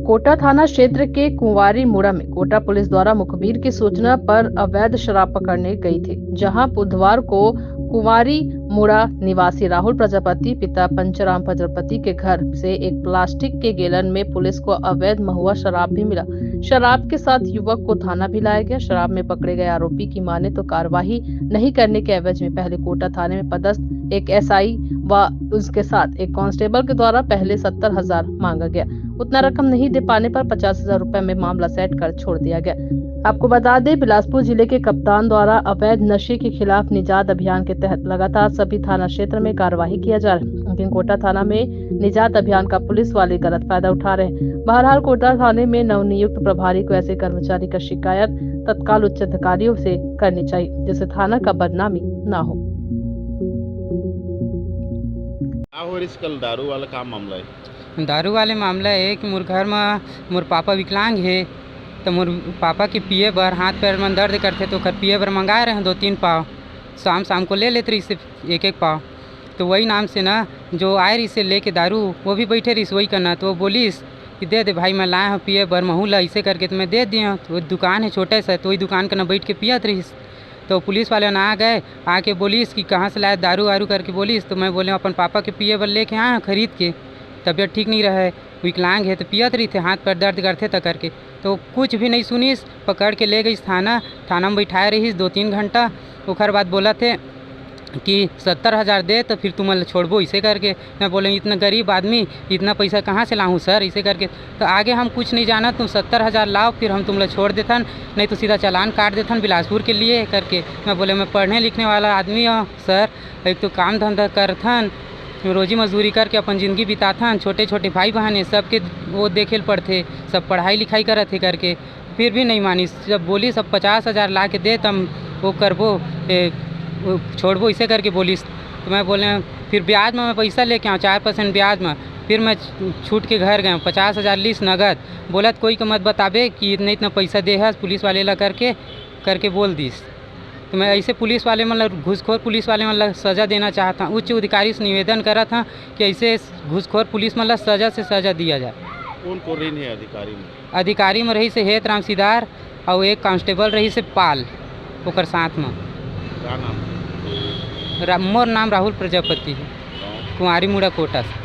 कोटा थाना क्षेत्र के कुंवारी मुड़ा में कोटा पुलिस द्वारा मुखबिर की सूचना पर अवैध शराब पकड़ने गई थी, जहां बुधवार को कुंवारी मुड़ा निवासी राहुल प्रजापति पिता पंचराम प्रजापति के घर से एक प्लास्टिक के गैलन में पुलिस को अवैध महुआ शराब भी मिला। शराब के साथ युवक को थाना भी लाया गया। शराब में पकड़े गए आरोपी की माने तो कार्यवाही नहीं करने के एवज में पहले कोटा थाने में पदस्थ एक एसआई व उसके साथ एक कांस्टेबल के द्वारा पहले 70,000 मांगा गया। उतना रकम नहीं दे पाने पर 50,000 रुपए में मामला सेट कर छोड़ दिया गया। आपको बता दें, बिलासपुर जिले के कप्तान द्वारा अवैध नशे के खिलाफ निजात अभियान के तहत लगातार सभी थाना क्षेत्र में कार्यवाही किया जा रहा है, लेकिन कोटा थाना में निजात अभियान का पुलिस वाले गलत फायदा उठा रहे हैं। बहरहाल कोटा थाने में नवनियुक्त प्रभारी को ऐसे कर्मचारी का शिकायत तत्काल उच्च अधिकारियों से करनी चाहिए, जिससे थाना का बदनामी न हो। कल दारू वाला का मामला है? दारू वाले मामला है कि मोर घर में मोर पापा विकलांग है, तो मोर पापा के पिए बर हाथ पैर में दर्द करते तो पिए बर मंगाए रहे 2-3 पाव, शाम को ले लेते रही से 1-1 पाव। तो वही नाम से ना जो आए रही से लेके दारू वो भी बैठे रही वही करना, तो वो बोलिस कि दे दे भाई मैं लाए हूँ पिए बर महू ला, ऐसे करके तो मैं दे दिया। तो दुकान है छोटे से, तो वही दुकान का ना बैठ के पियत रही। तो पुलिस वाले ना आ गए, आके बोलिस कि कहाँ से लाए दारू वारू करके बोलिस। तो मैं बोले अपन पापा के पिए बर लेके आए खरीद के, तबीयत ठीक नहीं रहे, विकलांग है तो पियत रही थे, हाथ पैर दर्द करते तो करके। तो कुछ भी नहीं सुनीस, पकड़ के ले गई थाना में बैठाए रही 2-3 घंटा। ओकर बाद बोला थे कि 70,000 दे तो फिर तुम छोड़बो, इसे करके। मैं बोले इतना गरीब आदमी इतना पैसा कहाँ से लाऊं सर, इसे करके। तो आगे हम कुछ नहीं जाना, तुम 70,000 लाओ फिर हम तुम छोड़ देथन, नहीं तो सीधा चालान काट देथन बिलासपुर के लिए करके। मैं बोले मैं पढ़ने लिखने वाला आदमी हूँ सर, एक तो काम धंधा करथन, रोजी मजदूरी करके अपन ज़िंदगी बिताथन, छोटे छोटे भाई बहन है सबके वो देखे पड़ते, सब पढ़ाई लिखाई करत थे करके। फिर भी नहीं मानी, जब बोली सब 50,000 ला के दे तम वो करबो छोड़बो, इसे करके बोलिस। तो मैं बोले फिर ब्याज में मैं पैसा लेके आऊँ 4% ब्याज में, फिर मैं छूट के घर गए 50,000 लीस नगद। बोला कोई को मत बताबे कि इतना पैसा दे है पुलिस वाले ला करके बोल दीस। तो मैं ऐसे पुलिस वाले मतलब घूसखोर पुलिस वाले मतलब सज़ा देना चाहता हूँ। उच्च अधिकारी से निवेदन करा था कि ऐसे घूसखोर पुलिस मतलब सज़ा से सज़ा दिया जाए। कौन को रही है अधिकारी में रही से हेत राम सिदार और एक कांस्टेबल रही से पाल ओकर साथ में। क्या नाम? मोर नाम राहुल प्रजापति है, कुंवारी मुड़ा कोटा से।